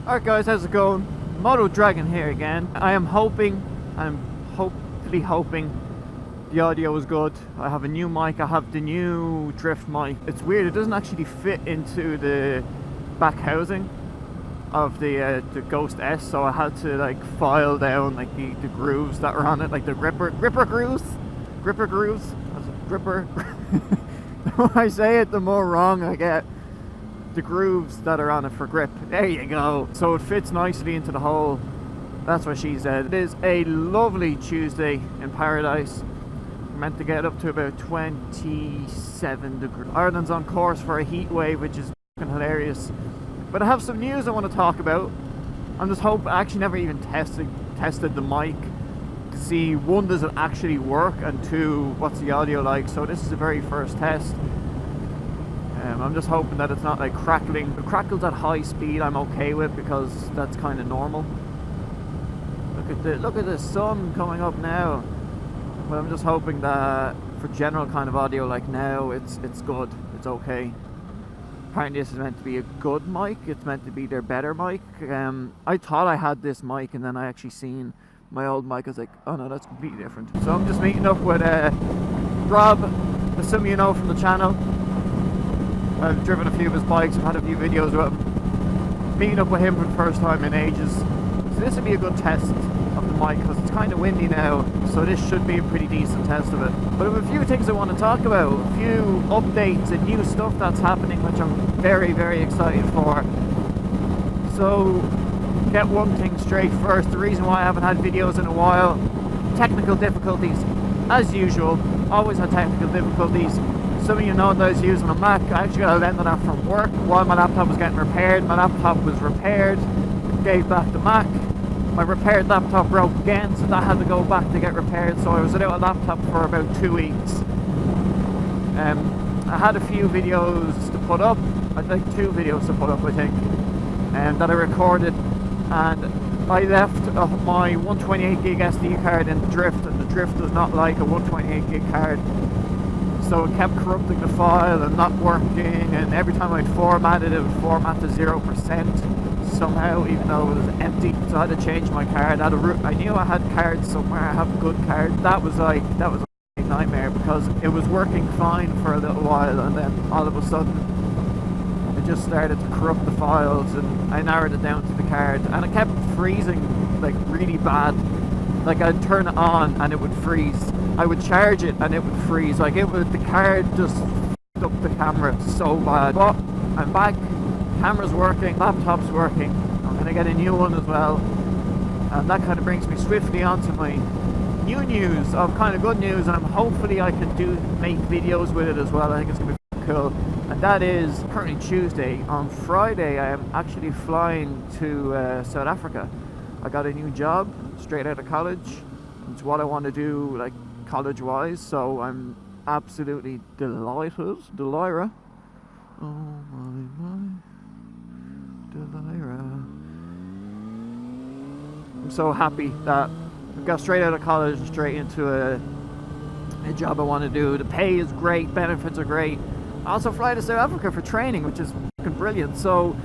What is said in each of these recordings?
Alright guys, how's it going? Moto Dragon here again. I'm hopefully hoping the audio is good. I have a new mic, I have the new drift mic. It's weird, it doesn't actually fit into the back housing of the Ghost S, so I had to like file down like the grooves that are on it, like the gripper grooves. The more I say it, the more wrong I get. The grooves that are on it for grip. There you go. So it fits nicely into the hole. That's what she said. It is a lovely Tuesday in paradise. We're meant to get up to about 27 degrees. Ireland's on course for a heat wave, which is fucking hilarious. But I have some news I want to talk about. I'm just hoping, I actually never even tested the mic to see, one, does it actually work, and two, what's the audio like. So this is the very first test. I'm just hoping that it's not like crackling. If it crackles at high speed, I'm okay with, because that's kind of normal. Look at the sun coming up now. But I'm just hoping that for general kind of audio like now, it's good, it's okay. Apparently this is meant to be a good mic, it's meant to be their better mic. I thought I had this mic, and then I actually seen my old mic. I was like, oh no, that's completely different. So I'm just meeting up with Rob, as some of you know from the channel. I've driven a few of his bikes, I've had a few videos with him. Meeting up with him for the first time in ages. So this would be a good test of the mic, because it's kind of windy now, so this should be a pretty decent test of it. But I have a few things I want to talk about, a few updates and new stuff that's happening, which I'm very, very excited for. So, get one thing straight first. The reason why I haven't had videos in a while, technical difficulties. As usual, always had technical difficulties. Some of you know that I was using a Mac. I actually got a lend of that from work while my laptop was getting repaired. My laptop was repaired, gave back the Mac. My repaired laptop broke again, so that had to go back to get repaired. So I was without a laptop for about 2 weeks. I had a few videos to put up. I'd like 2 videos to put up, I think, that I recorded. And I left my 128 gig SD card in the drift, and the drift does not like a 128 gig card. So it kept corrupting the file and not working, and every time I formatted it would format to 0% somehow, even though it was empty. So I had to change my card. I knew I had cards somewhere, I have a good card. That was a nightmare, because it was working fine for a little while, and then all of a sudden it just started to corrupt the files, and I narrowed it down to the card, and it kept freezing like really bad. Like I'd turn it on and it would freeze. I would charge it and it would freeze. Like the card just f***ed up the camera so bad. But I'm back, camera's working, laptop's working. I'm gonna get a new one as well. And that kind of brings me swiftly onto my new news of kind of good news, and hopefully I can make videos with it as well. I think it's gonna be cool. And that is currently Tuesday. On Friday I am actually flying to South Africa. I got a new job straight out of college. It's what I want to do, like college wise, so I'm absolutely delighted. Delira. Oh my Delira. I'm so happy that I got straight out of college, straight into a job I want to do. The pay is great, benefits are great. I also fly to South Africa for training, which is fucking brilliant. So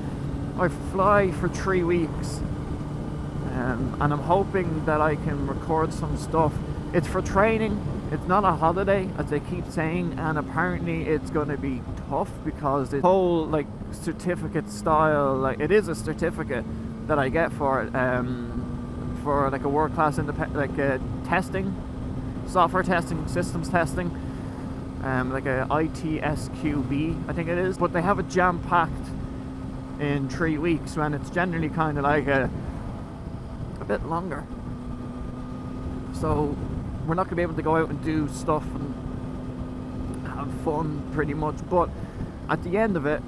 I fly for 3 weeks. And I'm hoping that I can record some stuff. It's for training, it's not a holiday, as they keep saying, and apparently it's going to be tough, because it's whole like certificate style, like it is a certificate that I get for it, for like a world class independent testing, software testing, systems testing, like a ITSQB I think it is. But they have it jam packed in 3 weeks, when it's generally kind of like a bit longer. So we're not going to be able to go out and do stuff and have fun pretty much. But at the end of it,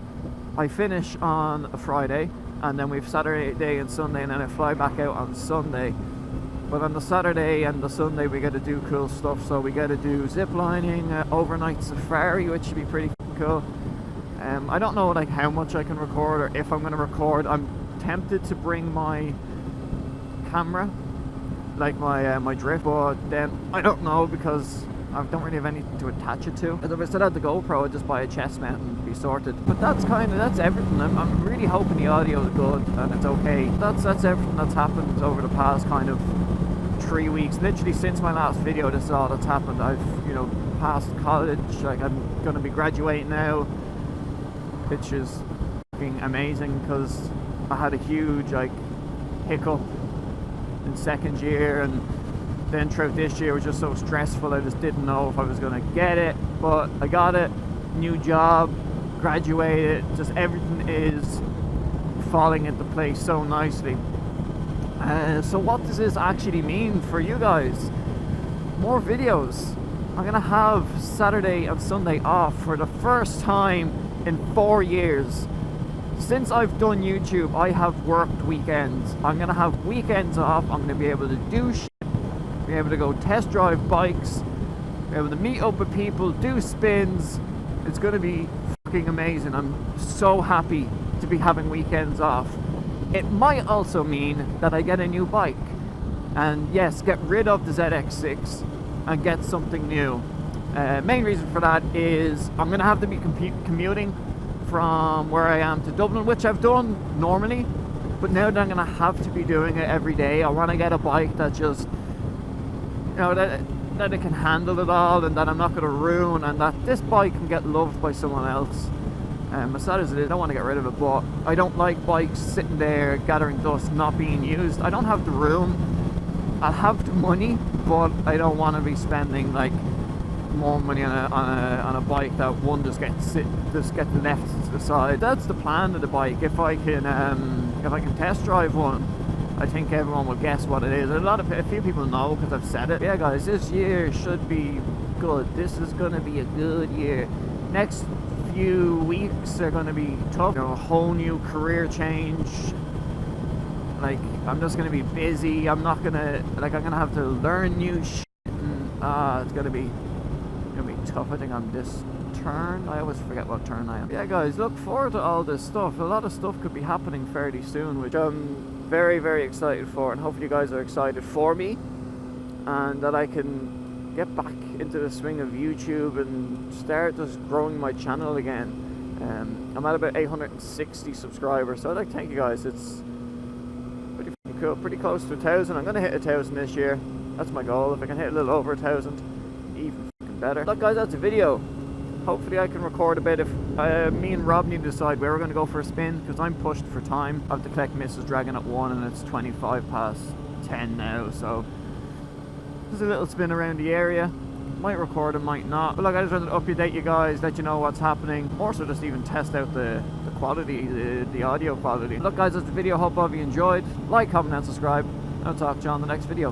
I finish on a Friday, and then we've Saturday and Sunday, and then I fly back out on Sunday. But on the Saturday and the Sunday we get to do cool stuff. So we get to do zip lining, overnight safari, which should be pretty cool. I don't know like how much I can record, or if I'm going to record. I'm tempted to bring my camera, like my drift, but then I don't know, because I don't really have anything to attach it to. If I still had the GoPro, I'd just buy a chest mount and be be sorted. But that's everything. I'm really hoping the audio is good and it's okay. That's everything that's happened over the past kind of 3 weeks. Literally since my last video, this is all that's happened. I've, you know, passed college. Like, I'm going to be graduating now, which is fucking amazing because I had a huge like hiccup in second year, and then throughout this year was just so stressful. I just didn't know if I was going to get it, but I got it. New job, graduated, just everything is falling into place so nicely. So what does this actually mean for you guys? More videos. I'm gonna have Saturday and Sunday off for the first time in 4 years. Since I've done YouTube, I have worked weekends. I'm gonna have weekends off. I'm gonna be able to do shit, be able to go test drive bikes, be able to meet up with people, do spins. It's gonna be fucking amazing. I'm so happy to be having weekends off. It might also mean that I get a new bike, and yes, get rid of the ZX6 and get something new. Main reason for that is I'm gonna have to be commuting from where I am to Dublin, which I've done normally, but now that I'm gonna have to be doing it every day, I want to get a bike that just, you know, that it can handle it all, and that I'm not going to ruin, and that this bike can get loved by someone else. As sad as it is, I don't want to get rid of it, but I don't like bikes sitting there gathering dust, not being used. I don't have the room. I have the money, but I don't want to be spending like more money on a bike that one just gets left to the side. That's the plan of the bike. If I can test drive one, I think everyone will guess what it is. A few people know because I've said it. Yeah, guys, this year should be good. This is going to be a good year. Next few weeks are going to be tough. You know, a whole new career change. Like, I'm just going to be busy. I'm not going to, like, I'm going to have to learn new shit. And, it's going to be tough. I think I'm this turn. I always forget what turn I am. Yeah, guys, look forward to all this stuff. A lot of stuff could be happening fairly soon, which I'm very, very excited for, and hopefully you guys are excited for me, and that I can get back into the swing of YouTube and start just growing my channel again. I'm at about 860 subscribers, so I'd like to thank you guys. It's pretty cool, pretty close to 1,000. I'm gonna hit 1,000 this year. That's my goal. If I can hit a little over 1,000, even better. Look, guys, that's a video. Hopefully I can record a bit. If me and Rob need to decide where we're going to go for a spin, because I'm pushed for time. I have to collect Mrs. Dragon at 1 and it's 25 past 10 now, so there's a little spin around the area. Might record and might not. But look, I just wanted to update you guys, let you know what's happening. Also just even test out the quality, the audio quality. Look, guys, that's the video. Hope all of you enjoyed. Like, comment and subscribe. I'll talk to you on the next video.